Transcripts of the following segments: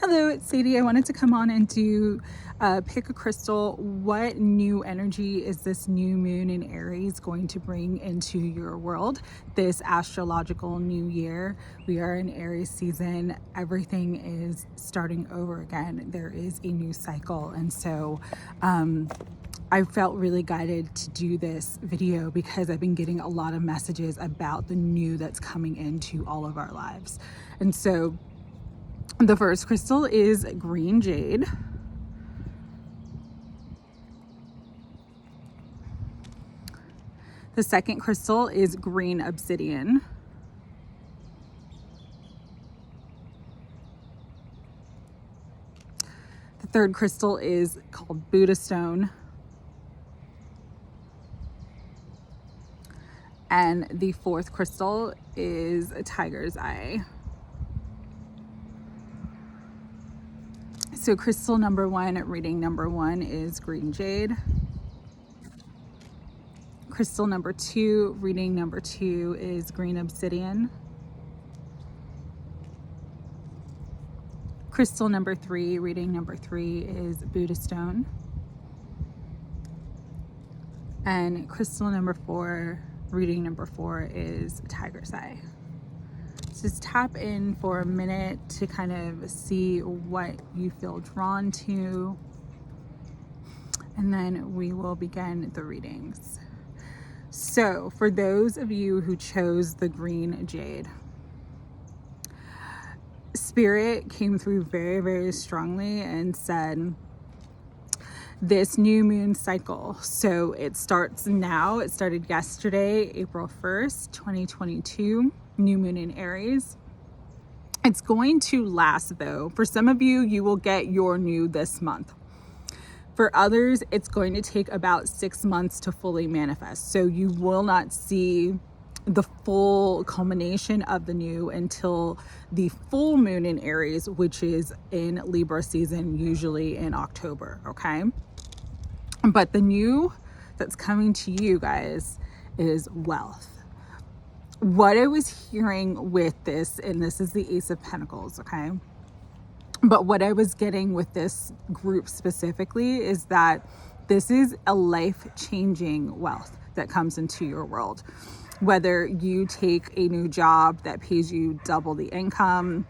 Hello, it's Sadie. I wanted to come on and do pick a crystal. What new energy is this new moon in Aries going to bring into your world this astrological new year? We are in Aries season. Everything is starting over again. There is a new cycle. And so I felt really guided to do this video because I've been getting a lot of messages about the new that's coming into all of our lives. And so the first crystal is green jade. The second crystal is green obsidian. The third crystal is called Buddha stone. And the fourth crystal is a tiger's eye. So crystal number one, reading number one is green jade. Crystal number two, reading number two is green obsidian. Crystal number three, reading number three is Buddha stone. And crystal number four, reading number four is tiger's eye. Just tap in for a minute to kind of see what you feel drawn to, and then we will begin the readings. So for those of you who chose the green jade, Spirit came through very, very strongly and said, this new moon cycle, so it starts now. It started yesterday, April 1st, 2022, new moon in Aries. It's going to last though. For some of you, you will get your new this month. For others, it's going to take about 6 months to fully manifest. So you will not see the full culmination of the new until the full moon in Aries, which is in Libra season, usually in October, okay? But the new that's coming to you guys is wealth. What I was hearing with this, and this is the Ace of Pentacles, okay? But what I was getting with this group specifically is that this is a life-changing wealth that comes into your world. Whether you take a new job that pays you double the income,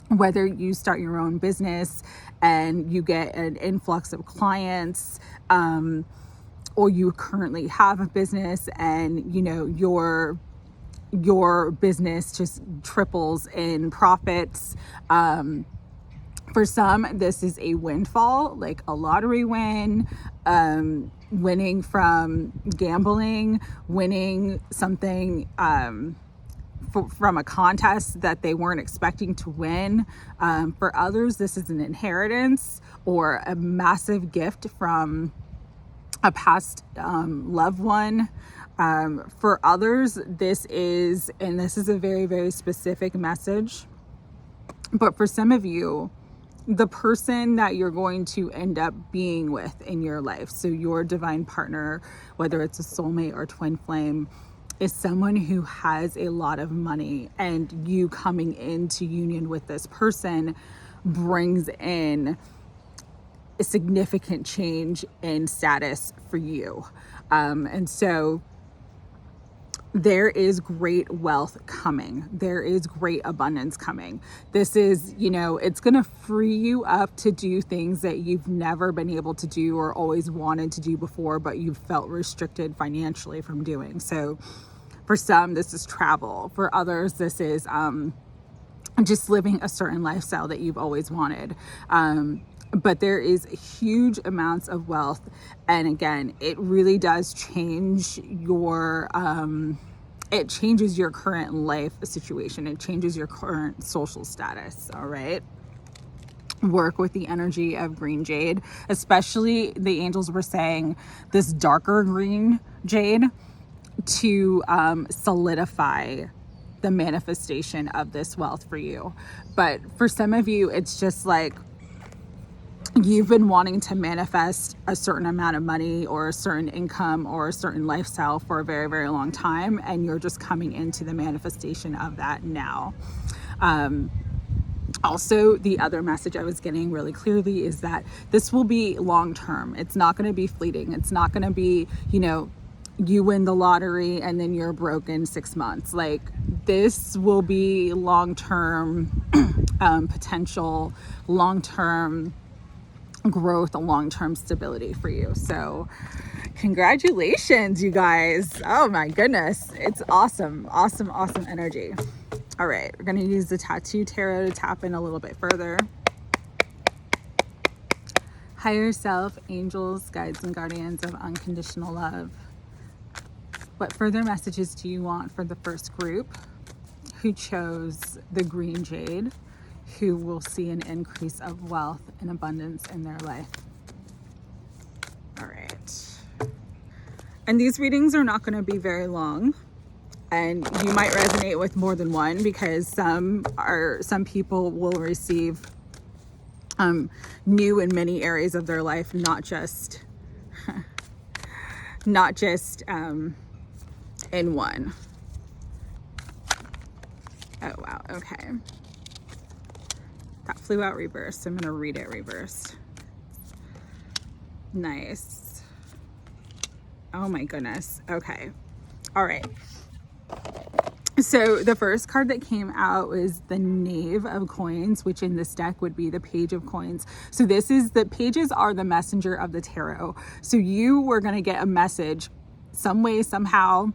whether you start your own business and you get an influx of clients, or you currently have a business and you know your business just triples in profits. For some, this is a windfall, like a lottery win, winning from gambling, winning something from a contest that they weren't expecting to win. For others, this is an inheritance or a massive gift from a past loved one. For others, this is a very, very specific message. But for some of you, the person that you're going to end up being with in your life, so your divine partner, whether it's a soulmate or twin flame, is someone who has a lot of money, and you coming into union with this person brings in a significant change in status for you. And so there is great wealth coming. There is great abundance coming. This is, it's going to free you up to do things that you've never been able to do or always wanted to do before, but you felt restricted financially from doing. So for some, this is travel. For others, this is just living a certain lifestyle that you've always wanted. But there is huge amounts of wealth. And again, it really does change it changes your current life situation. It changes your current social status. All right. Work with the energy of green jade, especially the angels were saying this darker green jade to solidify the manifestation of this wealth for you. But for some of you, it's just like, you've been wanting to manifest a certain amount of money or a certain income or a certain lifestyle for a very, very long time, and you're just coming into the manifestation of that now. Also, the other message I was getting really clearly is that this will be long term. It's not going to be fleeting. It's not going to be, you know, you win the lottery and then you're broke in 6 months. Like, this will be long term potential, long term growth, a long term stability for you. So, congratulations, you guys. Oh my goodness. It's awesome. Awesome, awesome energy. All right, we're going to use the Tattoo Tarot to tap in a little bit further. Higher self, angels, guides, and guardians of unconditional love. What further messages do you want for the first group who chose the green jade, who will see an increase of wealth and abundance in their life? All right. And these readings are not going to be very long. And you might resonate with more than one, because some people will receive new in many areas of their life, not just in one. Oh wow, okay. That flew out reversed. I'm gonna read it reversed. Nice. Oh my goodness. Okay. All right. So the first card that came out was the Knave of Coins, which in this deck would be the Page of Coins. So this is, the pages are the messenger of the tarot. So you were going to get a message some way, somehow.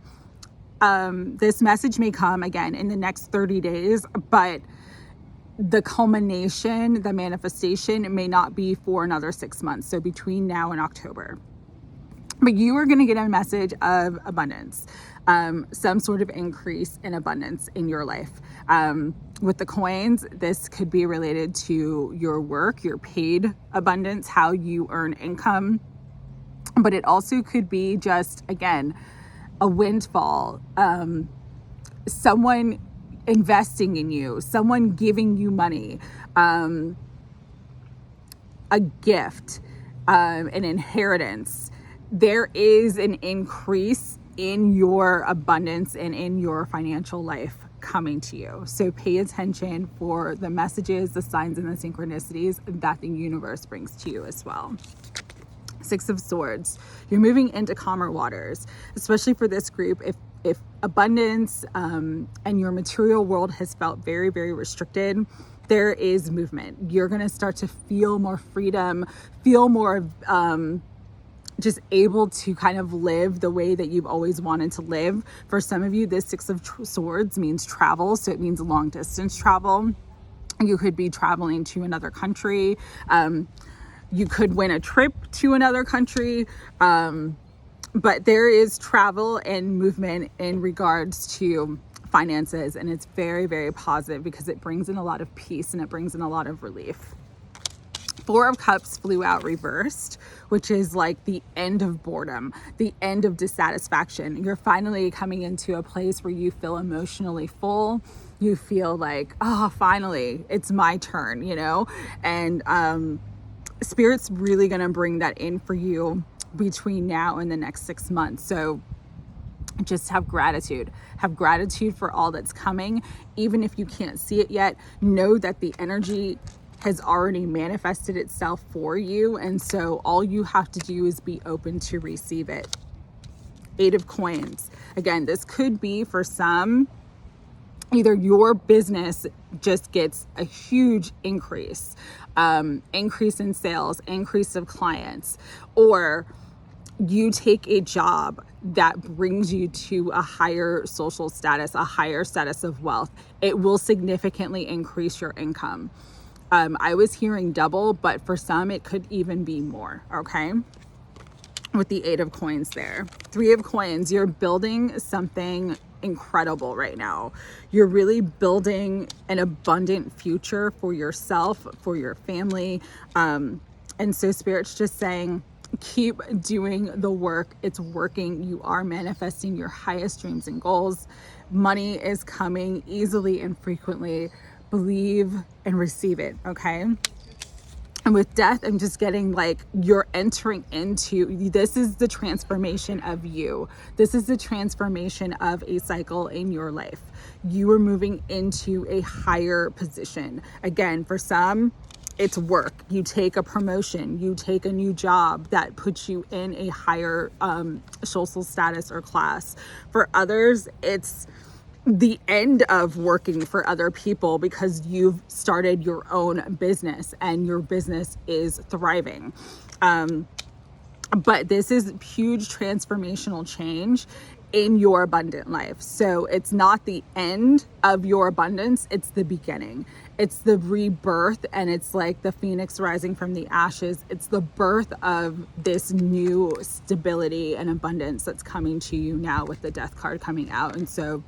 This message may come again in the next 30 days, but the culmination, the manifestation may not be for another 6 months. So between now and October. But you are going to get a message of abundance, some sort of increase in abundance in your life. With the coins, this could be related to your work, your paid abundance, how you earn income. But it also could be just, again, a windfall, someone investing in you, someone giving you money, a gift, an inheritance. There is an increase in your abundance and in your financial life coming to you. So pay attention for the messages, the signs, and the synchronicities that the universe brings to you as well. Six of Swords. You're moving into calmer waters, especially for this group. If abundance and your material world has felt very, very restricted, there is movement. You're going to start to feel more freedom, feel more just able to kind of live the way that you've always wanted to live. For some of you, this Six of Swords means travel. So it means long distance travel. You could be traveling to another country. You could win a trip to another country. But there is travel and movement in regards to finances. And it's very, very positive because it brings in a lot of peace and it brings in a lot of relief. Four of Cups flew out reversed, which is like the end of boredom, the end of dissatisfaction. You're finally coming into a place where you feel emotionally full. You feel like, oh, finally, it's my turn, you know? And Spirit's really going to bring that in for you between now and the next 6 months. So just have gratitude for all that's coming. Even if you can't see it yet, know that the energy has already manifested itself for you. And so all you have to do is be open to receive it. Eight of Coins. Again, this could be for some, either your business just gets a huge increase in sales, increase of clients, or you take a job that brings you to a higher social status, a higher status of wealth. It will significantly increase your income. I was hearing double, but for some, it could even be more, okay? With the Eight of Coins there. Three of Coins, you're building something incredible right now. You're really building an abundant future for yourself, for your family. And so Spirit's just saying, keep doing the work. It's working. You are manifesting your highest dreams and goals. Money is coming easily and frequently. Believe and receive it, okay? And with death, I'm just getting like you're entering into, this is the transformation of you. This is the transformation of a cycle in your life. You are moving into a higher position. Again, for some, it's work. You take a promotion, you take a new job that puts you in a higher social status or class. For others, it's the end of working for other people because you've started your own business and your business is thriving. But this is huge transformational change in your abundant life. So it's not the end of your abundance, it's the beginning. It's the rebirth, and it's like the phoenix rising from the ashes. It's the birth of this new stability and abundance that's coming to you now with the death card coming out. And so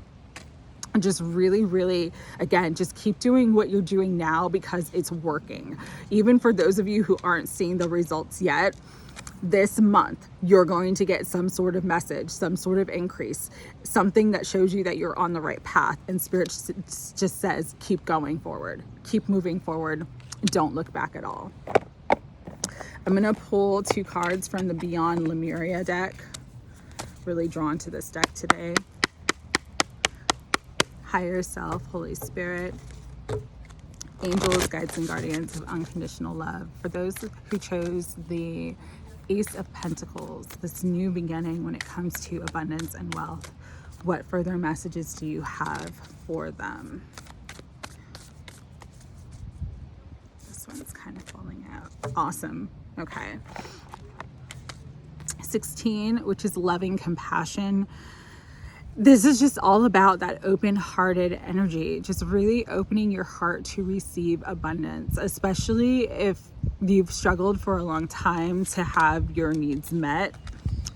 just really, again, just keep doing what you're doing now because it's working. Even for those of you who aren't seeing the results yet, this month you're going to get some sort of message, some sort of increase, something that shows you that you're on the right path. And Spirit just says, keep going forward, keep moving forward, don't look back at all. I'm gonna pull 2 cards from the Beyond Lemuria deck. Really drawn to this deck today. Higher self, Holy Spirit, angels, guides, and guardians of unconditional love. For those who chose the Ace of Pentacles, this new beginning when it comes to abundance and wealth, what further messages do you have for them? This one's kind of falling out. Awesome. Okay. 16, which is loving compassion. This is just all about that open-hearted energy, just really opening your heart to receive abundance, especially if you've struggled for a long time to have your needs met.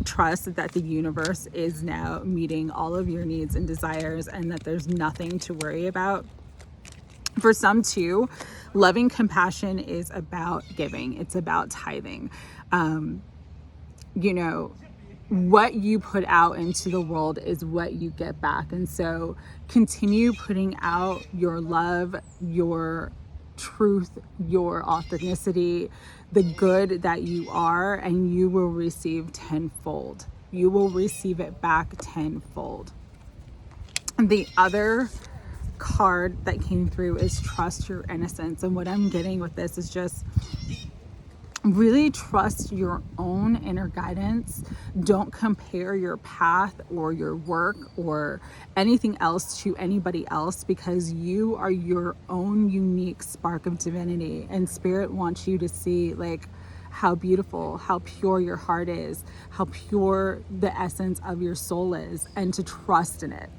Trust that the universe is now meeting all of your needs and desires, and that there's nothing to worry about. For some too, loving compassion is about giving. It's about tithing. You know, what you put out into the world is what you get back. And so continue putting out your love, your truth, your authenticity, the good that you are, and you will receive tenfold. You will receive it back tenfold. The other card that came through is trust your innocence. And what I'm getting with this is just really trust your own inner guidance. Don't compare your path or your work or anything else to anybody else, because you are your own unique spark of divinity, and Spirit wants you to see like how beautiful, how pure your heart is, how pure the essence of your soul is, and to trust in it.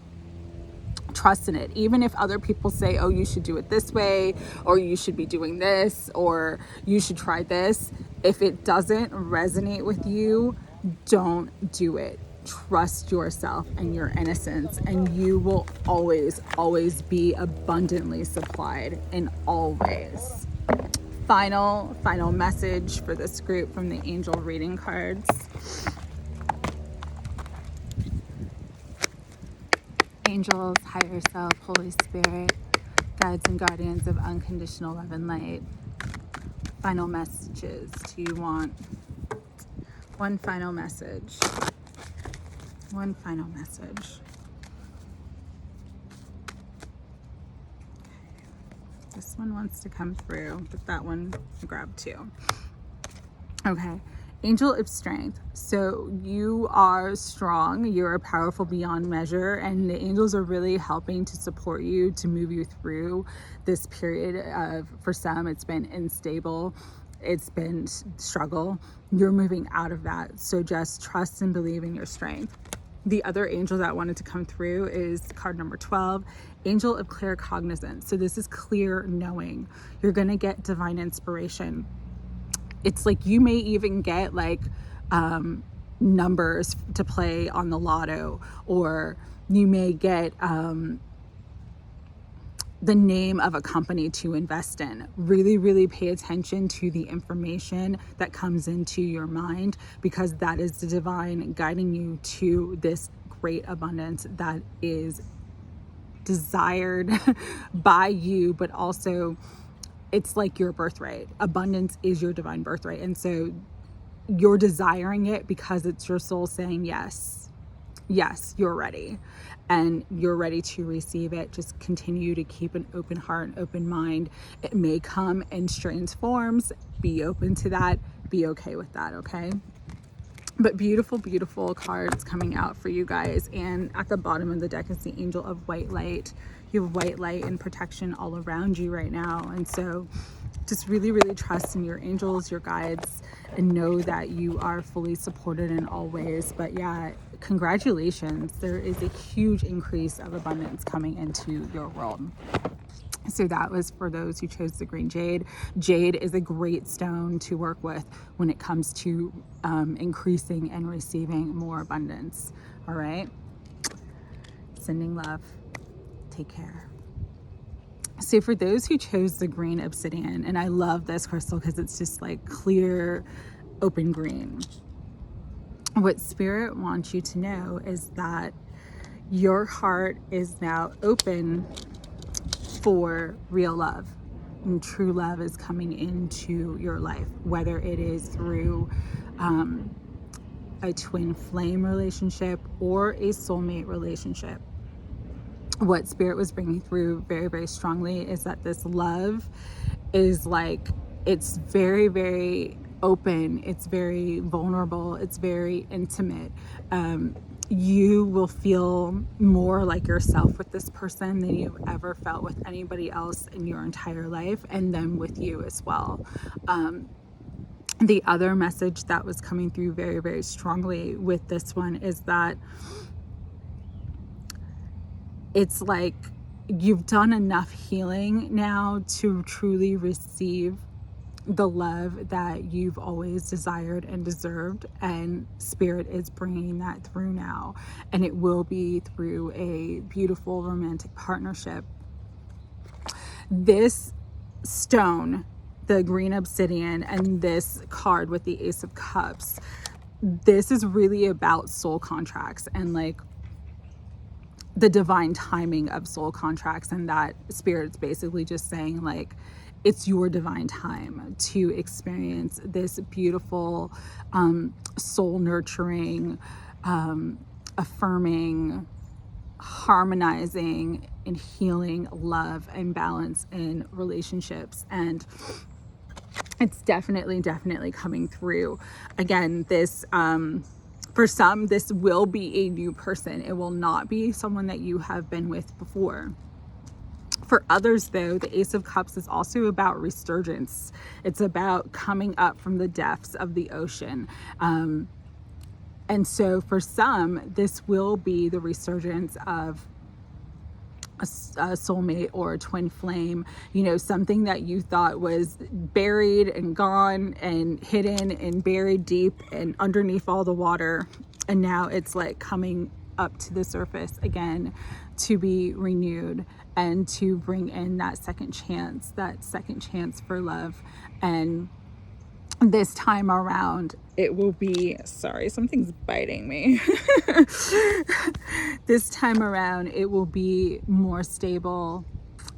Trust in it, even if other people say, oh, you should do it this way, or you should be doing this, or you should try this. If it doesn't resonate with you, don't do it. Trust yourself and your innocence, and you will always be abundantly supplied in all ways. Final message for this group from the angel reading cards. Angels, higher self, Holy Spirit, guides and guardians of unconditional love and light. Final messages. Do you want one final message? One final message. Okay. This one wants to come through, but that one grab too. Okay. Angel of strength. So you are strong, you are powerful beyond measure, and the angels are really helping to support you, to move you through this period of, for some, it's been unstable, it's been struggle. You're moving out of that. So just trust and believe in your strength. The other angel that wanted to come through is card number 12, Angel of Clear Cognizance. So this is clear knowing. You're going to get divine inspiration. It's like you may even get like numbers to play on the lotto, or you may get the name of a company to invest in. Really pay attention to the information that comes into your mind, because that is the divine guiding you to this great abundance that is desired by you, but also it's like your birthright. Abundance is your divine birthright. And so you're desiring it because it's your soul saying, yes, you're ready, and you're ready to receive it. Just continue to keep an open heart and open mind. It may come in strange forms. Be open to that. Be okay with that, okay? But beautiful, beautiful cards coming out for you guys. And at the bottom of the deck is the angel of white light. You have white light and protection all around you right now. And so just really, really trust in your angels, your guides, and know that you are fully supported in all ways. But yeah, congratulations. There is a huge increase of abundance coming into your world. So that was for those who chose the green jade. Jade is a great stone to work with when it comes to increasing and receiving more abundance. All right. Sending love. Take care. So for those who chose the green obsidian, and I love this crystal because it's just like clear, open green. What Spirit wants you to know is that your heart is now open for real love, and true love is coming into your life, whether it is through a twin flame relationship or a soulmate relationship. What Spirit was bringing through very, very strongly is that this love is like, it's very, very open, it's very vulnerable, it's very intimate. You will feel more like yourself with this person than you've ever felt with anybody else in your entire life, and them with you as well. The other message that was coming through very, very strongly with this one is that it's like you've done enough healing now to truly receive the love that you've always desired and deserved, and Spirit is bringing that through now, and it will be through a beautiful romantic partnership. This stone, the green obsidian, and this card with the Ace of Cups, this is really about soul contracts and like the divine timing of soul contracts, and that Spirit's basically just saying like, it's your divine time to experience this beautiful, soul nurturing, affirming, harmonizing, and healing love and balance in relationships. And it's definitely coming through. Again, this, for some, this will be a new person. It will not be someone that you have been with before. For others, though, the Ace of Cups is also about resurgence. It's about coming up from the depths of the ocean. And so for some, this will be the resurgence of a soulmate or a twin flame, you know, something that you thought was buried and gone and hidden and buried deep and underneath all the water. And now it's like coming up to the surface again to be renewed and to bring in that second chance for love. And this time around, it will be, sorry, something's biting me. This time around, it will be more stable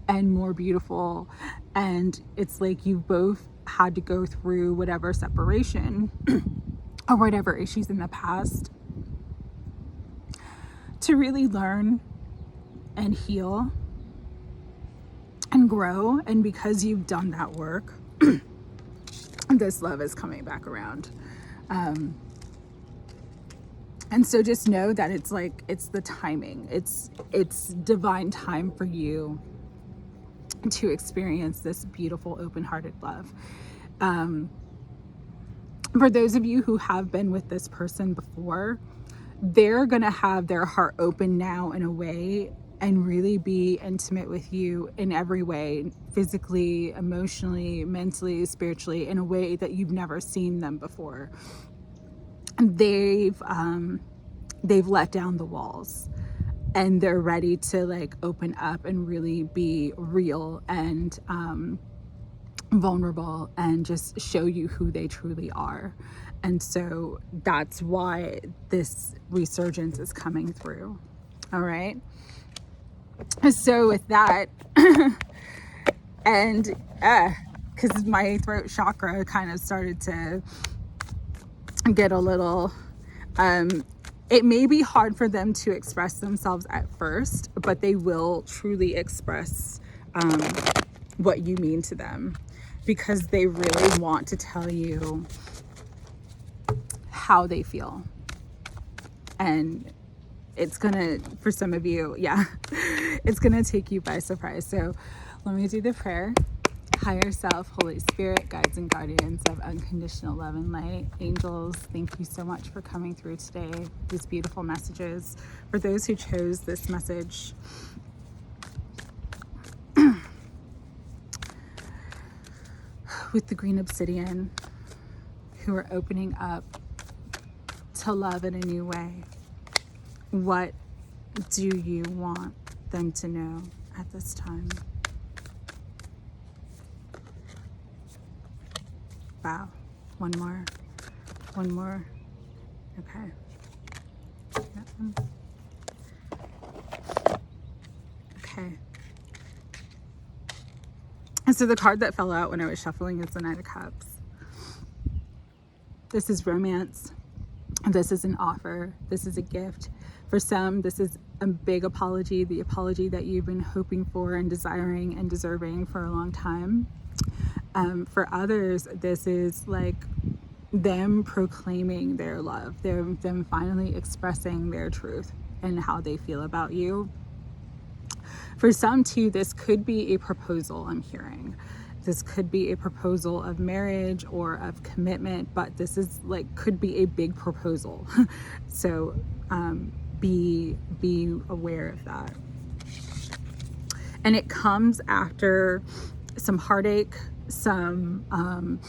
and more beautiful. And it's like you both had to go through whatever separation or whatever issues in the past to really learn and heal and grow. And because you've done that work, this love is coming back around. And so just know that it's like, it's the timing. It's divine time for you to experience this beautiful, open-hearted love. For those of you who have been with this person before, they're going to have their heart open now in a way and really be intimate with you in every way, physically, emotionally, mentally, spiritually, in a way that you've never seen them before. They've let down the walls, and they're ready to like open up and really be real and vulnerable and just show you who they truly are. And so that's why this resurgence is coming through. All right. So with that, And because my throat chakra kind of started to get a little, it may be hard for them to express themselves at first, but they will truly express what you mean to them, because they really want to tell you how they feel. And it's gonna, for some of you, yeah, it's gonna take you by surprise. So let me do the prayer. Higher self, Holy Spirit, guides and guardians of unconditional love and light, angels, thank you so much for coming through today. These beautiful messages. For those who chose this message, with the green obsidian, who are opening up to love in a new way, what do you want them to know at this time? Wow. One more. Okay. Okay. And so the card that fell out when I was shuffling is the Knight of Cups. This is romance. This is an offer. This is a gift. For some, this is a big apology, the apology that you've been hoping for and desiring and deserving for a long time. For others, this is like them proclaiming their love, them finally expressing their truth and how they feel about you. For some too, this could be a proposal. I'm hearing this could be a proposal of marriage or of commitment, but this is like, could be a big proposal. So be aware of that. And it comes after some heartache, some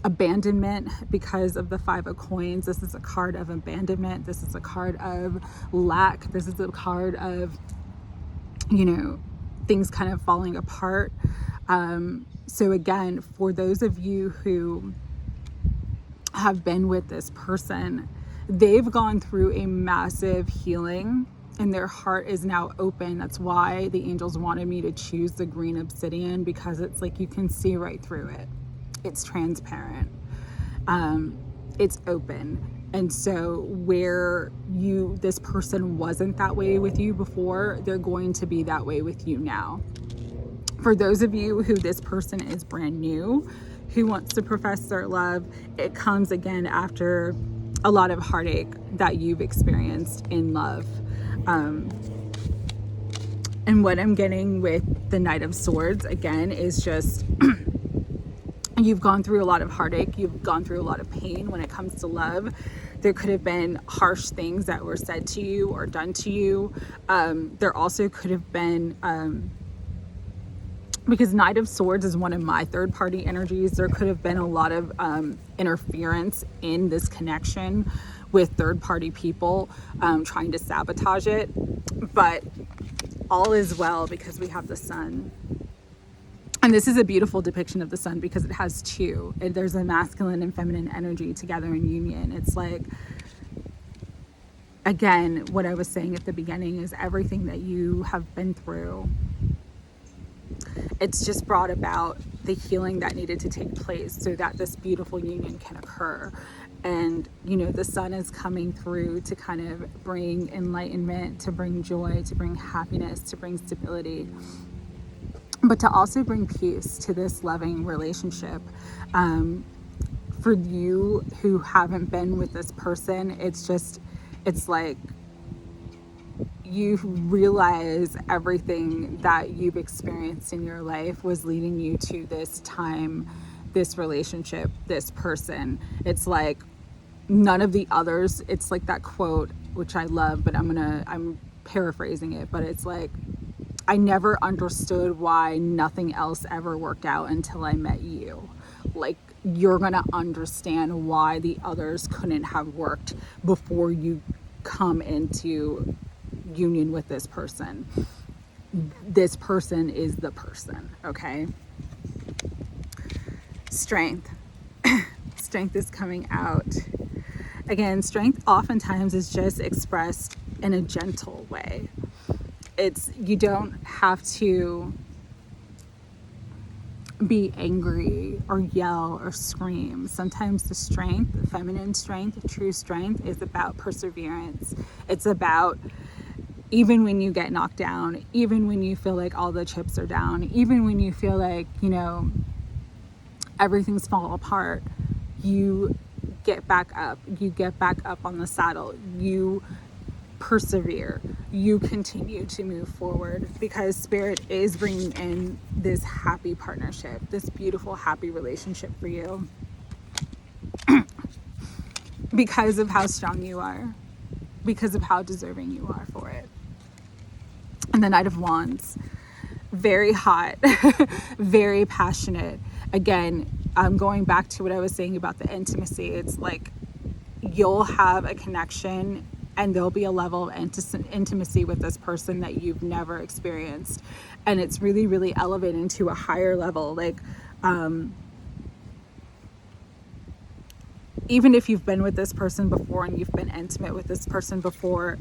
abandonment, because of the Five of Coins. This is a card of abandonment. This is a card of lack. This is a card of, you know, things kind of falling apart. So again, for those of you who have been with this person, they've gone through a massive healing and their heart is now open. That's why the angels wanted me to choose the green obsidian, because it's like you can see right through it. It's transparent. It's open. And so where this person wasn't that way with you before, they're going to be that way with you now. For those of you who this person is brand new, who wants to profess their love, it comes again after a lot of heartache that you've experienced in love. And what I'm getting with the Knight of Swords again is just you've gone through a lot of heartache, you've gone through a lot of pain when it comes to love. There could have been harsh things that were said to you or done to you. There also could have been, because Knight of Swords is one of my third party energies, there could have been a lot of interference in this connection with third party people trying to sabotage it. But all is well, because we have the sun. And this is a beautiful depiction of the sun because it has two. There's a masculine and feminine energy together in union. It's like, again, what I was saying at the beginning is everything that you have been through, it's just brought about the healing that needed to take place so that this beautiful union can occur. And, you know, the sun is coming through to kind of bring enlightenment, to bring joy, to bring happiness, to bring stability, but to also bring peace to this loving relationship. For you who haven't been with this person, it's like you realize everything that you've experienced in your life was leading you to this time, this relationship, this person. It's like none of the others, it's like that quote, which I love, but I'm paraphrasing it, but it's like, I never understood why nothing else ever worked out until I met you. Like, you're gonna understand why the others couldn't have worked before you come into union with this person. This person is the person, okay? Strength. Strength is coming out. Again, strength oftentimes is just expressed in a gentle way. You don't have to be angry or yell or scream. Sometimes the strength, the feminine strength, the true strength is about perseverance. It's about, even when you get knocked down, even when you feel like all the chips are down, even when you feel like, you know, everything's falling apart, you get back up. You get back up on the saddle. You persevere. You continue to move forward, because Spirit is bringing in this happy partnership, this beautiful, happy relationship for you because of how strong you are, because of how deserving you are for it. And the Knight of Wands, very hot, very passionate. Again, going back to what I was saying about the intimacy, it's like you'll have a connection and there'll be a level of intimacy with this person that you've never experienced. And it's really, really elevating to a higher level. Like, even if you've been with this person before and you've been intimate with this person before,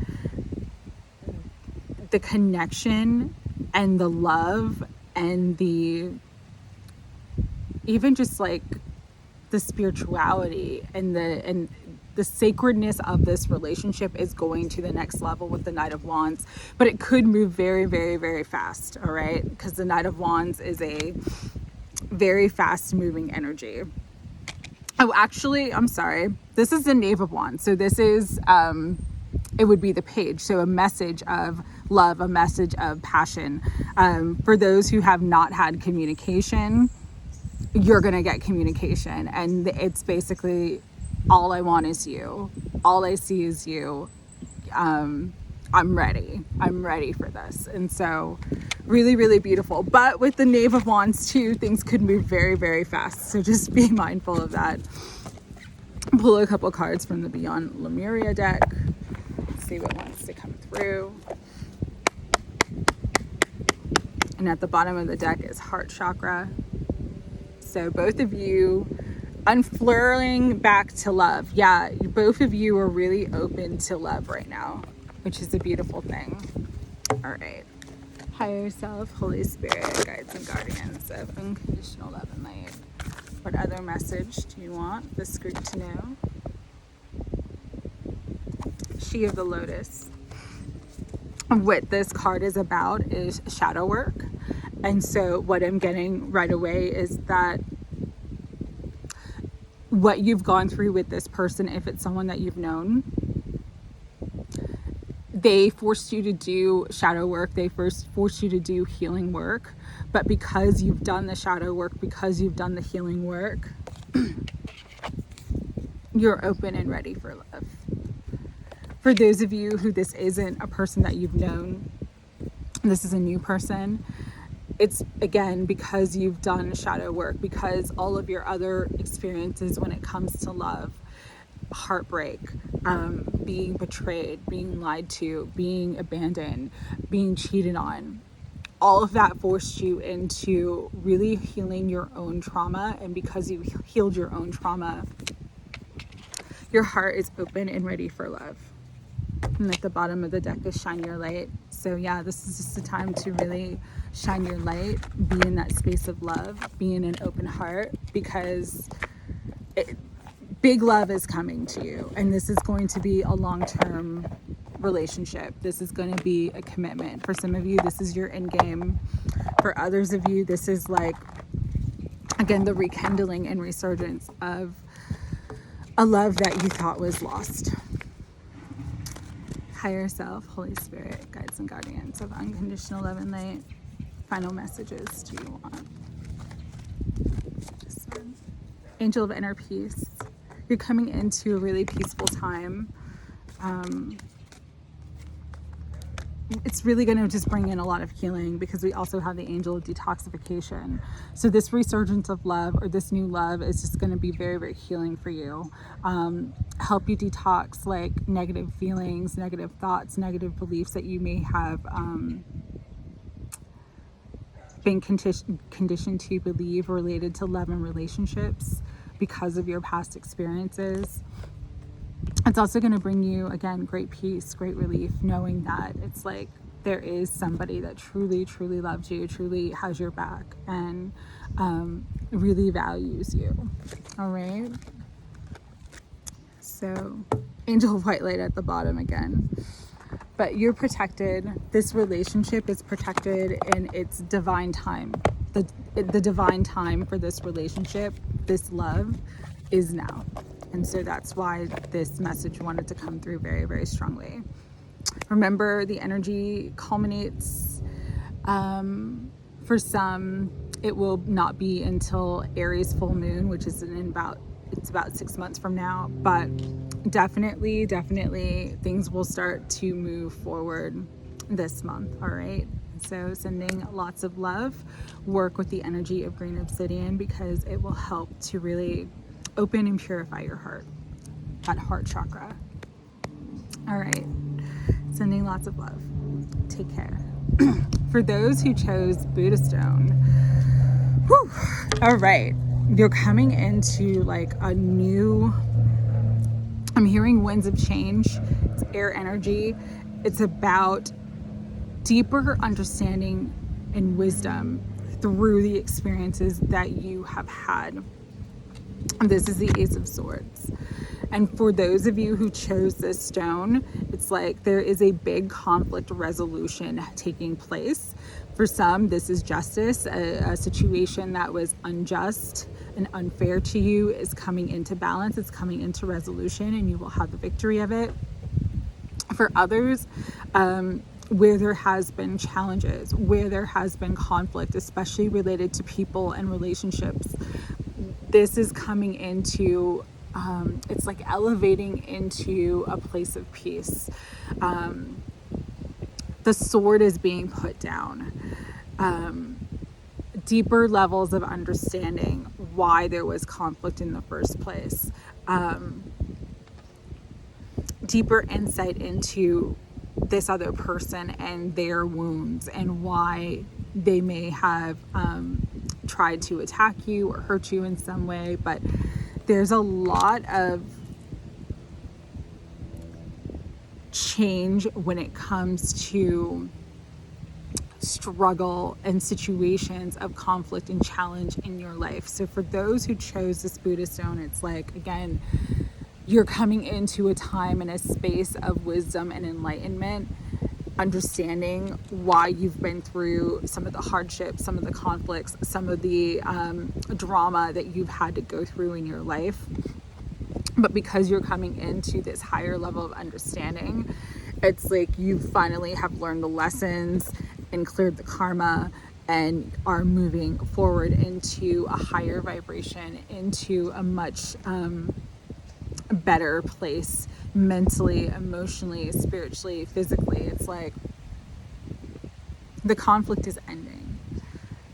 the connection and the love and the, even just like the spirituality and the sacredness of this relationship is going to the next level with the Knight of Wands. But it could move very, very, very fast, all right? Because the Knight of Wands is a very fast moving energy. Oh, actually, I'm sorry. This is the Knave of Wands. So this is, it would be the Page. So a message of love, a message of passion. For those who have not had communication, you're going to get communication. And it's basically, all I want is you. All I see is you. I'm ready. I'm ready for this. And so really, really beautiful. But with the Knave of Wands too, things could move very, very fast. So just be mindful of that. Pull a couple cards from the Beyond Lemuria deck. See what wants to come through. And at the bottom of the deck is Heart Chakra. So both of you unfurling back to love. Yeah, both of you are really open to love right now, which is a beautiful thing. All right. Higher self, Holy Spirit, guides and guardians of unconditional love and light. What other message do you want this group to know? She of the Lotus. What this card is about is shadow work. And so what I'm getting right away is that what you've gone through with this person, if it's someone that you've known, they forced you to do shadow work. They first forced you to do healing work. But because you've done the shadow work, because you've done the healing work, you're open and ready for love. For those of you who this isn't a person that you've known, this is a new person, it's again because you've done shadow work, because all of your other experiences when it comes to love, heartbreak, being betrayed, being lied to, being abandoned, being cheated on, all of that forced you into really healing your own trauma. And because you healed your own trauma, your heart is open and ready for love. And at the bottom of the deck is Shine Your Light. So yeah, this is just a time to really shine your light, be in that space of love, be in an open heart, because big love is coming to you. And this is going to be a long-term relationship. This is going to be a commitment. For some of you, this is your end game. For others of you, this is like, again, the rekindling and resurgence of a love that you thought was lost. Higher self, Holy Spirit, guides and guardians of unconditional love and light. Final messages do you want? This one. Angel of inner peace. You're coming into a really peaceful time. It's really going to just bring in a lot of healing, because we also have the angel of detoxification. So this resurgence of love, or this new love, is just going to be very, very healing for you. Help you detox like negative feelings, negative thoughts, negative beliefs that you may have been conditioned to believe related to love and relationships because of your past experiences. It's also going to bring you, again, great peace, great relief, knowing that it's like there is somebody that truly, truly loves you, truly has your back, and really values you. All right. So angel of white light at the bottom again. But you're protected. This relationship is protected in its divine time. The divine time for this relationship, this love, is now. And so that's why this message wanted to come through very, very strongly. Remember, the energy culminates. For some, it will not be until Aries full moon, which is it's about 6 months from now. But definitely things will start to move forward this month. All right. So sending lots of love. Work with the energy of green obsidian, because it will help to really open and purify your heart, that heart chakra. All right. Sending lots of love. Take care. For those who chose Buddha stone, whew, all right, you're coming into like a new, I'm hearing winds of change. It's air energy. It's about deeper understanding and wisdom through the experiences that you have had. And this is the Ace of Swords. And for those of you who chose this stone, it's like there is a big conflict resolution taking place. For some, this is justice. A situation that was unjust and unfair to you is coming into balance. It's coming into resolution, and you will have the victory of it. For others, where there has been challenges, where there has been conflict, especially related to people and relationships, this is coming into it's like elevating into a place of peace. The sword is being put down. Deeper levels of understanding why there was conflict in the first place. Deeper insight into this other person and their wounds, and why they may have tried to attack you or hurt you in some way. But there's a lot of change when it comes to struggle and situations of conflict and challenge in your life. So for those who chose this Buddha stone, it's like, again, you're coming into a time and a space of wisdom and enlightenment, understanding why you've been through some of the hardships, some of the conflicts, some of the drama that you've had to go through in your life. But because you're coming into this higher level of understanding, it's like you finally have learned the lessons and cleared the karma, and are moving forward into a higher vibration, into a much better place, mentally, emotionally, spiritually, physically. It's like the conflict is ending.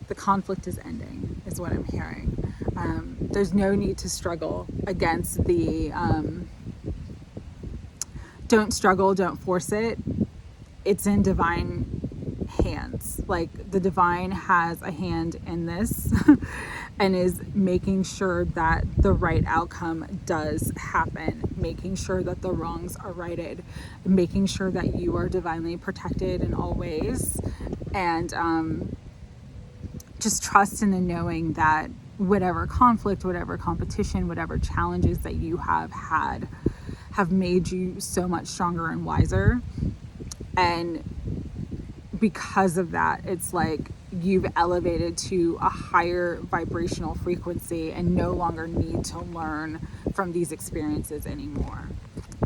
The conflict is ending is what I'm hearing. There's no need to struggle against the don't struggle, don't force it. It's in divine hands. Like, the divine has a hand in this and is making sure that the right outcome does happen, making sure that the wrongs are righted, making sure that you are divinely protected in all ways, and just trust in the knowing that whatever conflict, whatever competition, whatever challenges that you have had have made you so much stronger and wiser. And because of that, it's like you've elevated to a higher vibrational frequency and no longer need to learn from these experiences anymore.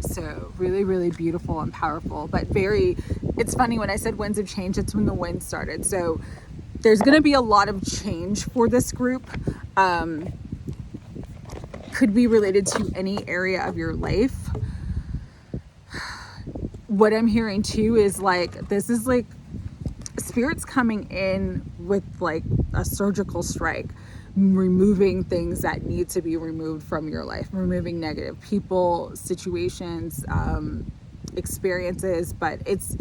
So really, really beautiful and powerful, but it's funny, when I said winds of change, it's when the wind started. So there's going to be a lot of change for this group. Could be related to any area of your life. What I'm hearing too is like, this is like Spirit's coming in with like a surgical strike, removing things that need to be removed from your life, removing negative people, situations, experiences, but it's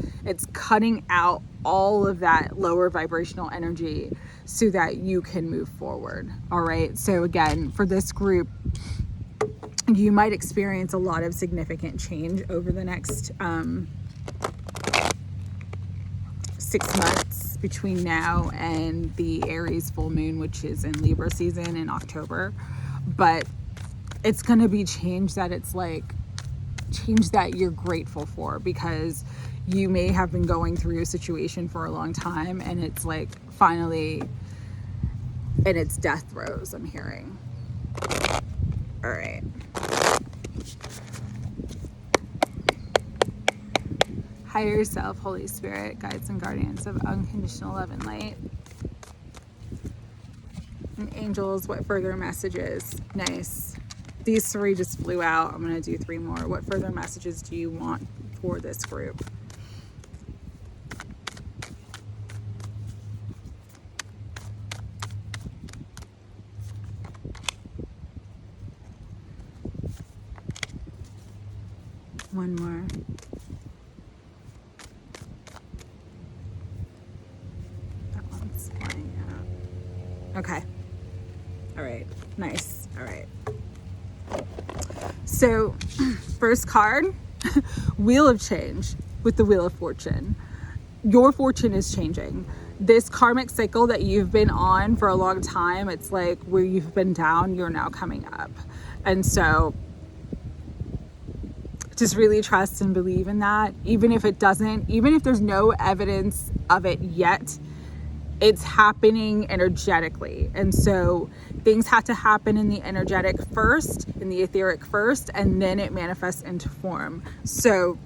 cutting out all of that lower vibrational energy so that you can move forward. All right. So again, for this group, you might experience a lot of significant change over the next 6 months between now and the Aries full moon, which is in Libra season in October. But it's going to be change that it's like change that you're grateful for, because you may have been going through a situation for a long time and it's like finally in its death throes, I'm hearing. All right. Higher self, Holy Spirit, guides and guardians of unconditional love and light. And angels, what further messages? Nice. These 3 just flew out. I'm going to do 3 more. What further messages do you want for this group? One more. That one's flying out. Okay. All right. Nice. All right. So, first card, Wheel of Change with the Wheel of Fortune. Your fortune is changing. This karmic cycle that you've been on for a long time, it's like where you've been down, you're now coming up. And so, just really trust and believe in that. Even if it doesn't, even if there's no evidence of it yet, it's happening energetically. And so things have to happen in the energetic first, in the etheric first, and then it manifests into form. So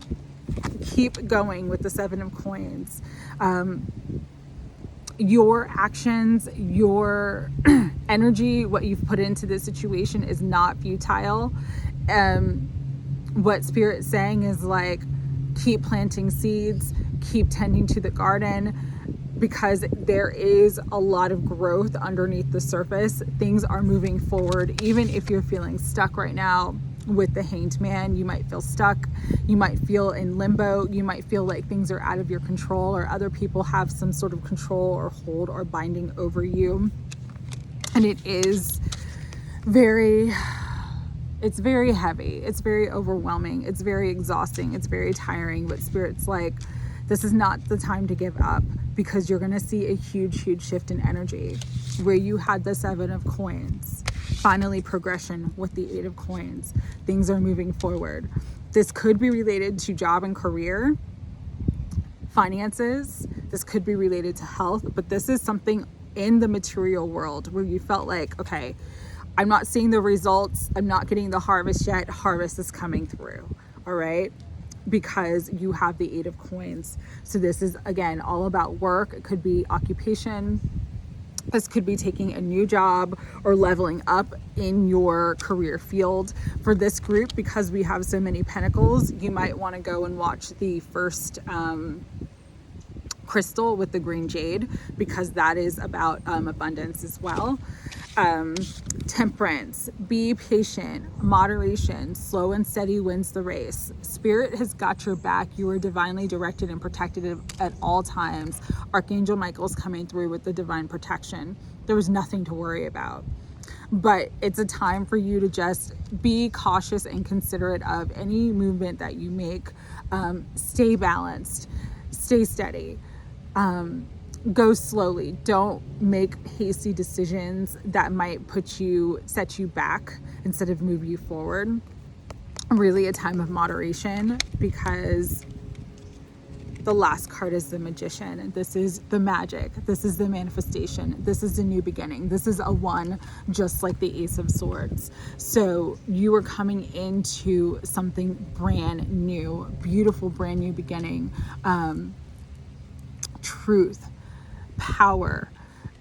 keep going with the 7 of Coins. Your actions, your energy, what you've put into this situation is not futile. What Spirit's saying is like, keep planting seeds, keep tending to the garden, because there is a lot of growth underneath the surface. Things are moving forward. Even if you're feeling stuck right now with the Hanged Man, you might feel stuck. You might feel in limbo. You might feel like things are out of your control, or other people have some sort of control or hold or binding over you. And it is it's very heavy. It's very overwhelming. It's very exhausting. It's very tiring. But Spirit's like, this is not the time to give up, because you're going to see a huge, huge shift in energy. Where you had the 7 of Coins, finally progression with the 8 of Coins. Things are moving forward. This could be related to job and career, finances. This could be related to health, but this is something in the material world where you felt like, okay, I'm not seeing the results. I'm not getting the harvest yet. Harvest is coming through. All right. Because you have the 8 of Coins. So this is, again, all about work. It could be occupation. This could be taking a new job or leveling up in your career field. For this group, because we have so many pentacles, you might want to go and watch the first crystal with the green jade, because that is about abundance as well. Temperance, be patient, moderation, slow and steady wins the race. Spirit has got your back. You are divinely directed and protected at all times. Archangel Michael's coming through with the divine protection. There was nothing to worry about. But it's a time for you to just be cautious and considerate of any movement that you make. Stay balanced, stay steady. Go slowly. Don't make hasty decisions that might set you back instead of move you forward. Really a time of moderation, because the last card is the Magician. This is the magic. This is the manifestation. This is the new beginning. This is a 1, just like the Ace of Swords. So you are coming into something brand new, beautiful, brand new beginning. Truth, power.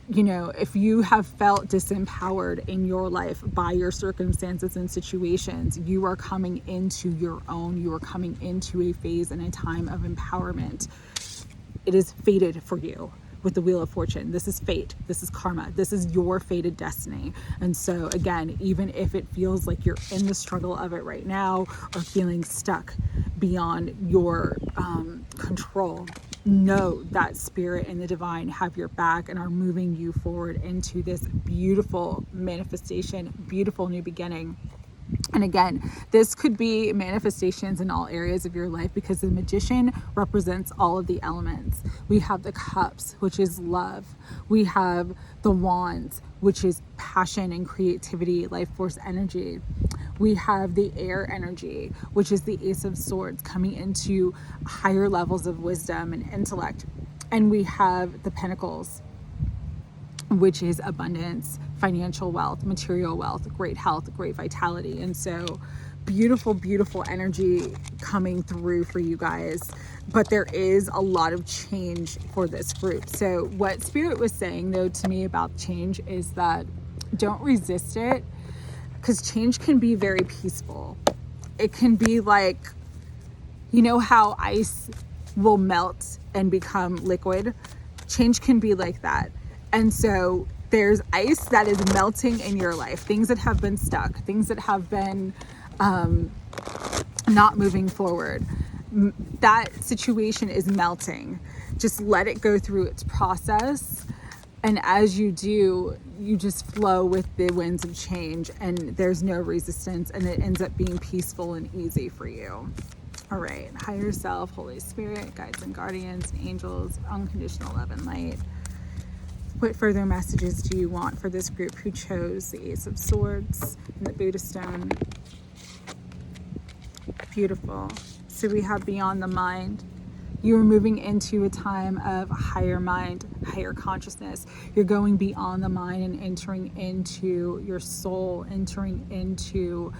You know, if you have felt disempowered in your life by your circumstances and situations, you are coming into your own. You are coming into a phase and a time of empowerment. It is fated for you with the Wheel of Fortune. This is fate. This is karma. This is your fated destiny. And so again, even if it feels like you're in the struggle of it right now, or feeling stuck beyond your control, know that Spirit and the divine have your back and are moving you forward into this beautiful manifestation, beautiful new beginning. And again, this could be manifestations in all areas of your life, because the Magician represents all of the elements. We have the Cups, which is love. We have the Wands, which is passion and creativity, life force energy. We have the Air energy, which is the Ace of Swords, coming into higher levels of wisdom and intellect. And we have the Pentacles, which is abundance, financial wealth, material wealth, great health, great vitality. And so beautiful, beautiful energy coming through for you guys. But there is a lot of change for this group. So what Spirit was saying though to me about change is that don't resist it, because change can be very peaceful. It can be like, you know how ice will melt and become liquid? Change can be like that. And so there's ice that is melting in your life, things that have been stuck, things that have been not moving forward. That situation is melting. Just let it go through its process. And as you do, you just flow with the winds of change, and there's no resistance, and it ends up being peaceful and easy for you. All right, higher self, Holy Spirit, guides and guardians, and angels, unconditional love and light. What further messages do you want for this group who chose the Ace of Swords and the Buddha Stone? Beautiful. So we have beyond the mind. You are moving into a time of higher mind, higher consciousness. You're going beyond the mind and entering into your soul, entering into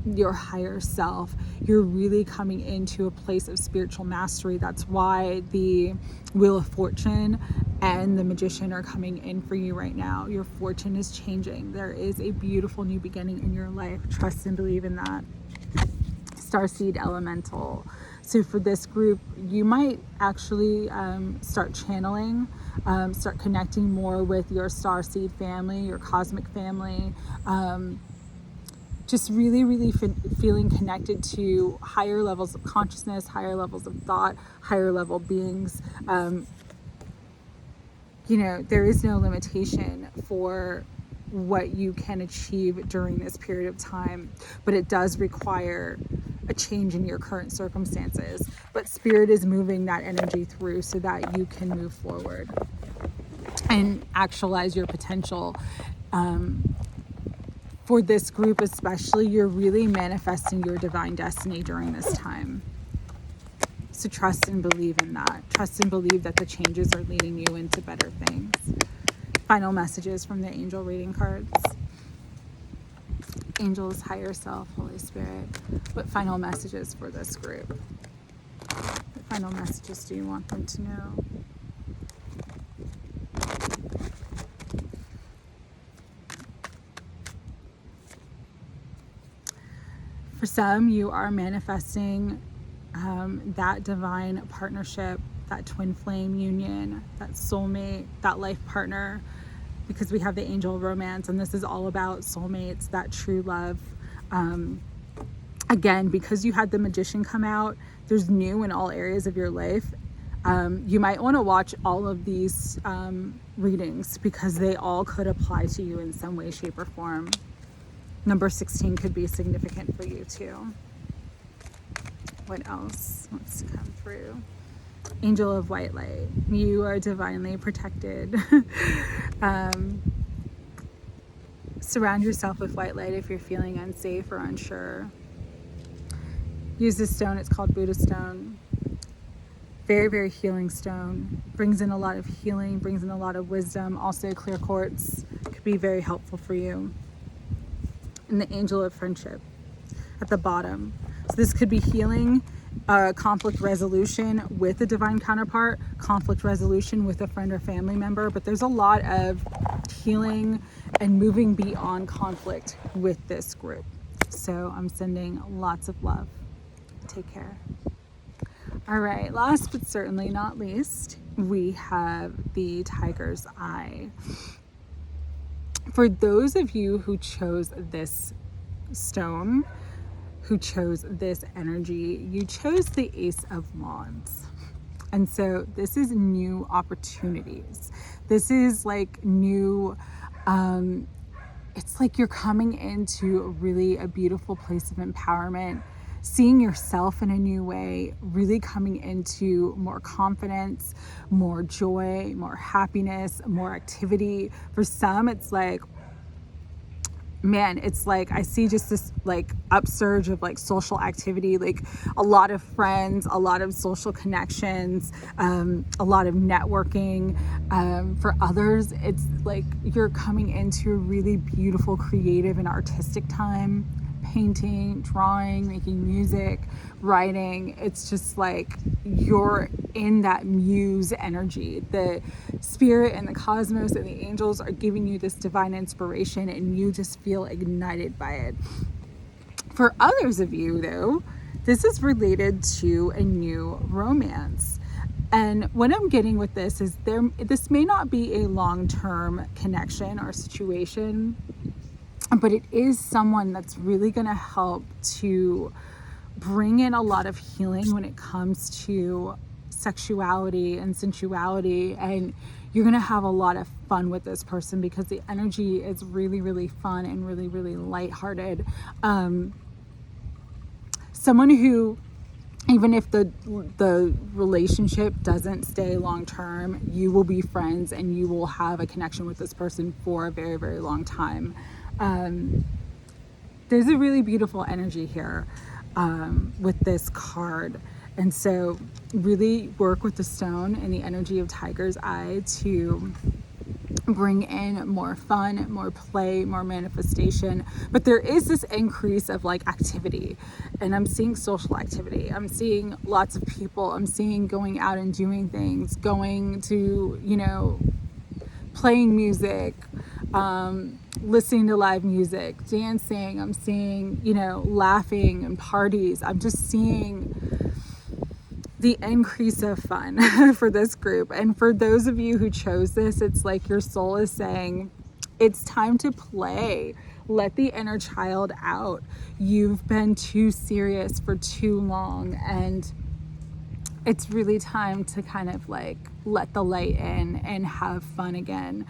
your higher self. You're really coming into a place of spiritual mastery. That's why the Wheel of Fortune and the Magician are coming in for you right now. Your fortune is changing. There is a beautiful new beginning in your life. Trust and believe in that. Starseed Elemental. So for this group, you might actually start channeling, start connecting more with your starseed family, your cosmic family. Just really, really feeling connected to higher levels of consciousness, higher levels of thought, higher level beings. You know, there is no limitation for what you can achieve during this period of time, but it does require a change in your current circumstances. But Spirit is moving that energy through so that you can move forward and actualize your potential. For this group especially, you're really manifesting your divine destiny during this time. So trust and believe in that. Trust and believe that the changes are leading you into better things. Final messages from the angel reading cards. Angels, higher self, Holy Spirit. What final messages for this group? What final messages do you want them to know? For some, you are manifesting that divine partnership, that twin flame union, that soulmate, that life partner, because we have the angel romance, and this is all about soulmates, that true love. Again, because you had the Magician come out, there's new in all areas of your life. You might want to watch all of these readings, because they all could apply to you in some way, shape, or form. Number 16 could be significant for you too. What else wants to come through? Angel of white light. You are divinely protected. Surround yourself with white light if you're feeling unsafe or unsure. Use this stone. It's called Buddha Stone. Very, very healing stone. Brings in a lot of healing, brings in a lot of wisdom. Also, clear quartz could be very helpful for you. And the angel of friendship at the bottom. So this could be healing, conflict resolution with a divine counterpart, conflict resolution with a friend or family member, but there's a lot of healing and moving beyond conflict with this group. So I'm sending lots of love. Take care. All right, last but certainly not least, we have the Tiger's Eye. For those of you who chose this stone, who chose this energy, you chose the Ace of Wands. And so this is new opportunities. This is like new it's like you're coming into a beautiful place of empowerment, seeing yourself in a new way, really coming into more confidence, more joy, more happiness, more activity. For some, it's like, man, it's like I see just this like upsurge of like social activity, like a lot of friends, a lot of social connections, a lot of networking. For others, it's like you're coming into a really beautiful creative and artistic time, painting, drawing, making music, writing. It's just like you're in that muse energy. The spirit and the cosmos and the angels are giving you this divine inspiration, and you just feel ignited by it. For others of you, though, this is related to a new romance. And what I'm getting with this is this may not be a long-term connection or situation, but it is someone that's really going to help to bring in a lot of healing when it comes to sexuality and sensuality. And you're going to have a lot of fun with this person because the energy is really, really fun and really, really lighthearted. Someone who, even if the relationship doesn't stay long term, you will be friends and you will have a connection with this person for a very, very long time. There's a really beautiful energy here with this card. And so really work with the stone and the energy of Tiger's Eye to bring in more fun, more play, more manifestation. But there is this increase of like activity, and I'm seeing social activity. I'm seeing lots of people. I'm seeing going out and doing things, going to, playing music, listening to live music, dancing. I'm seeing, laughing and parties. I'm just seeing the increase of fun for this group. And for those of you who chose this, it's like your soul is saying, it's time to play. Let the inner child out. You've been too serious for too long, and it's really time to kind of like let the light in and have fun again.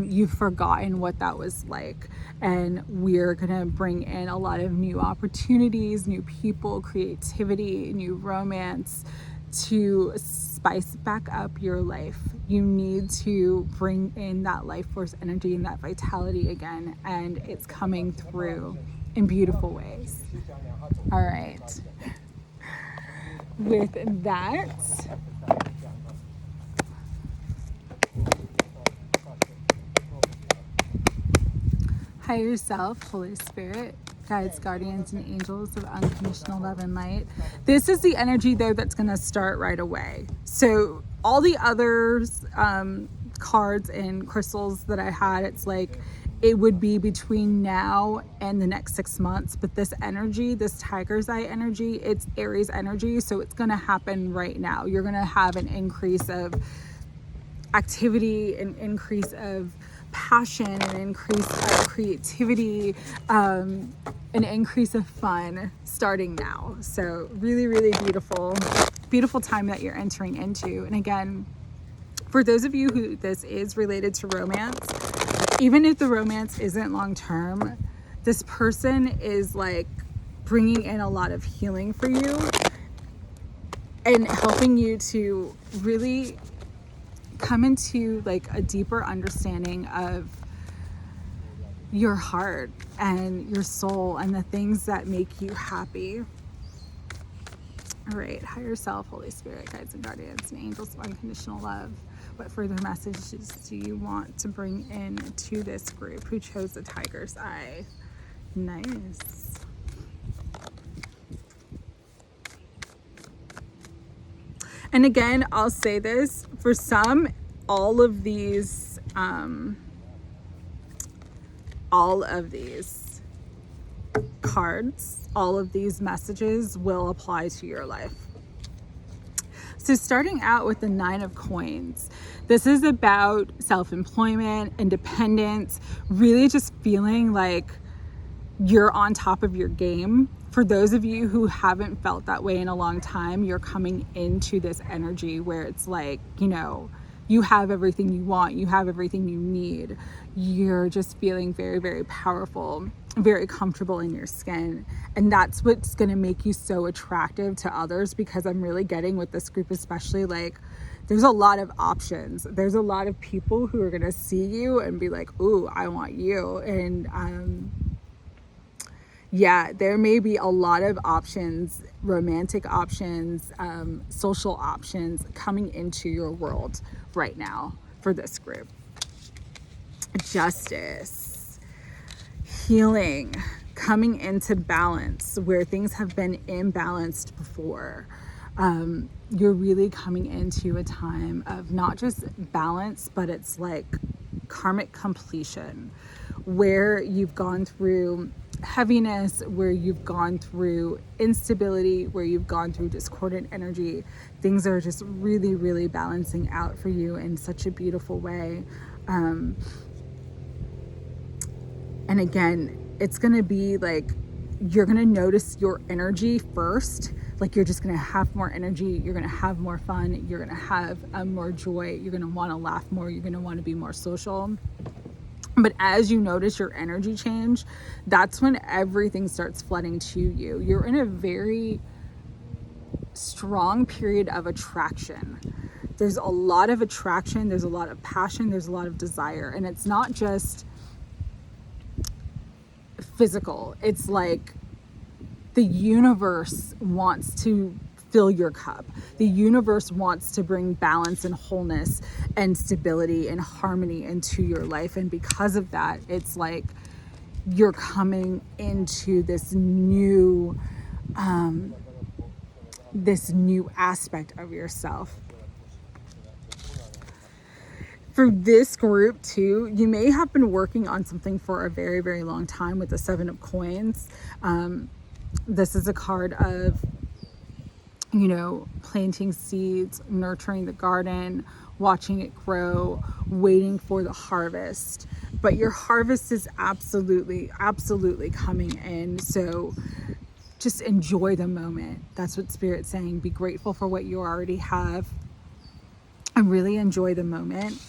You've forgotten what that was like, and we're gonna bring in a lot of new opportunities, new people, creativity, new romance to spice back up your life. You need to bring in that life force energy and that vitality again, and it's coming through in beautiful ways. All right. With that, higher self, Holy Spirit, guides, guardians, and angels of unconditional love and light. This is the energy though that's going to start right away. So all the others cards and crystals that I had, it's like it would be between now and the next 6 months. But this energy, this Tiger's Eye energy, it's Aries energy, so it's going to happen right now. You're going to have an increase of activity, an increase of passion, an increase of creativity, an increase of fun starting now. So really, really beautiful time that you're entering into. And again, for those of you who this is related to romance, even if the romance isn't long term, this person is like bringing in a lot of healing for you and helping you to really come into like a deeper understanding of your heart and your soul and the things that make you happy. All right, higher self, Holy Spirit, guides and guardians, and angels of unconditional love. What further messages do you want to bring in to this group who chose the Tiger's Eye? Nice. And again, I'll say this, for some, all of these cards, all of these messages will apply to your life. So starting out with the 9 of Coins, this is about self-employment, independence, really just feeling like you're on top of your game. For those of you who haven't felt that way in a long time, you're coming into this energy where it's like, you have everything you want, you have everything you need. You're just feeling very, very powerful, very comfortable in your skin. And that's what's going to make you so attractive to others, because I'm really getting with this group, especially, like, there's a lot of options. There's a lot of people who are going to see you and be like, ooh, I want you. And yeah, there may be a lot of options, romantic options, social options coming into your world right now for this group. Justice, healing, coming into balance where things have been imbalanced before. You're really coming into a time of not just balance, but it's like karmic completion, where you've gone through heaviness, where you've gone through instability, where you've gone through discordant energy. Things are just really, really balancing out for you in such a beautiful way. And again, it's going to be like, you're going to notice your energy first. Like, you're just going to have more energy. You're going to have more fun. You're going to have more joy. You're going to want to laugh more. You're going to want to be more social. But as you notice your energy change, that's when everything starts flooding to you. You're in a very strong period of attraction. There's a lot of attraction. There's a lot of passion. There's a lot of desire. And it's not just physical. It's like the universe wants to fill your cup. The universe wants to bring balance and wholeness and stability and harmony into your life. And because of that, it's like you're coming into this new aspect of yourself. For this group too, you may have been working on something for a very, very long time with the Seven of Coins. This is a card of, you know, planting seeds, nurturing the garden, watching it grow, waiting for the harvest. But your harvest is absolutely, absolutely coming in. So just enjoy the moment. That's what Spirit's saying. Be grateful for what you already have and really enjoy the moment.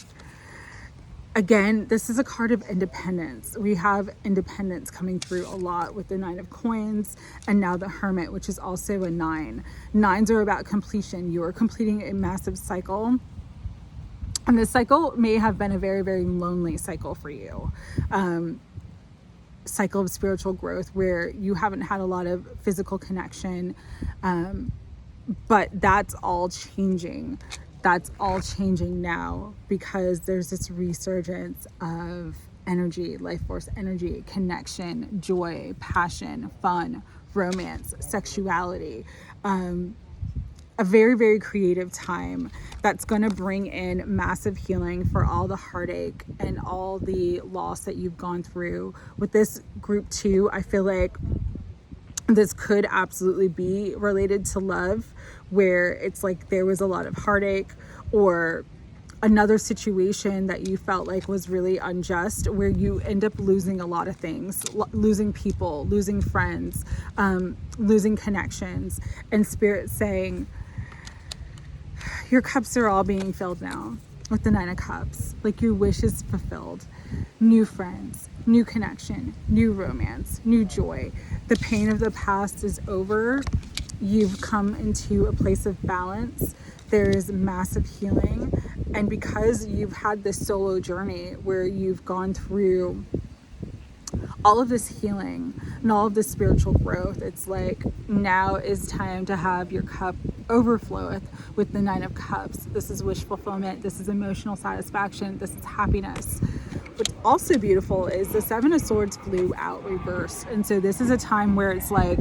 Again, this is a card of independence. We have independence coming through a lot with the Nine of Coins and now the Hermit, which is also a 9. 9s are about completion. You are completing a massive cycle. And this cycle may have been a very, very lonely cycle for you. Cycle of spiritual growth where you haven't had a lot of physical connection. But that's all changing. That's all changing now, because there's this resurgence of energy, life force energy, connection, joy, passion, fun, romance, sexuality. A very, very creative time that's going to bring in massive healing for all the heartache and all the loss that you've gone through. With this group too, I feel like this could absolutely be related to love, where it's like there was a lot of heartache, or another situation that you felt like was really unjust, where you end up losing a lot of things, losing people, losing friends, losing connections. And Spirit saying, your cups are all being filled now with the 9 of Cups. Like, your wish is fulfilled. New friends, new connection, new romance, new joy. The pain of the past is over. You've come into a place of balance. There is massive healing. And because you've had this solo journey where you've gone through all of this healing and all of this spiritual growth, it's like now is time to have your cup overfloweth with the 9 of Cups. This is wish fulfillment. This is emotional satisfaction. This is happiness. What's also beautiful is the 7 of Swords flew out reversed. And so this is a time where it's like,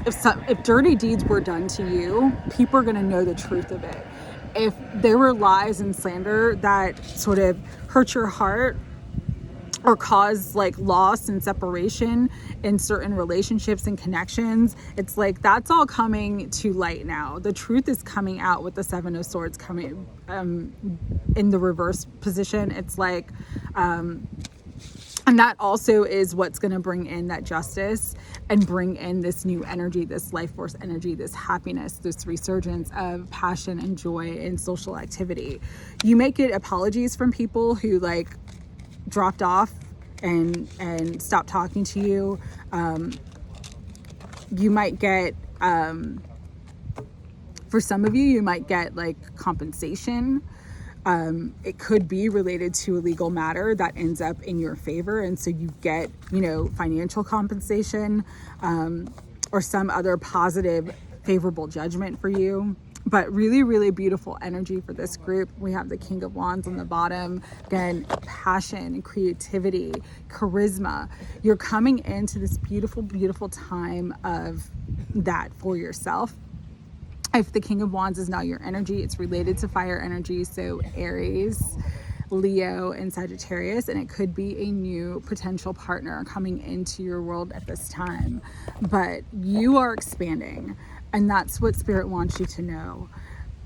if dirty deeds were done to you, people are going to know the truth of it. If there were lies and slander that sort of hurt your heart or cause like loss and separation in certain relationships and connections, it's like that's all coming to light now. The truth is coming out with the 7 of Swords coming in the reverse position. It's like And that also is what's going to bring in that justice and bring in this new energy, this life force energy, this happiness, this resurgence of passion and joy in social activity. You might get apologies from people who like dropped off and stopped talking to you. You might get, for some of you, you might get like compensation. It could be related to a legal matter that ends up in your favor. And so you get, you know, financial compensation, or some other positive, favorable judgment for you. But really, really beautiful energy for this group. We have the King of Wands on the bottom. Again, passion, creativity, charisma. You're coming into this beautiful, beautiful time of that for yourself. If the King of Wands is now your energy, it's related to fire energy. So Aries, Leo, and Sagittarius. And it could be a new potential partner coming into your world at this time. But you are expanding. And that's what Spirit wants you to know.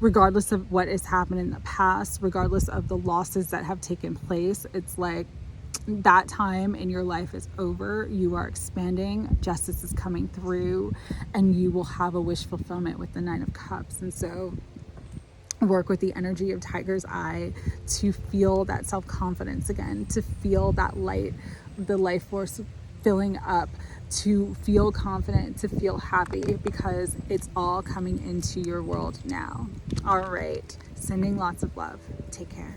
Regardless of what has happened in the past, regardless of the losses that have taken place, it's like that time in your life is over. You are expanding, justice is coming through, and you will have a wish fulfillment with the Nine of Cups. And so work with the energy of Tiger's Eye to feel that self-confidence again, to feel that light, the life force filling up, to feel confident, to feel happy, because it's all coming into your world now. All right, sending lots of love. Take care.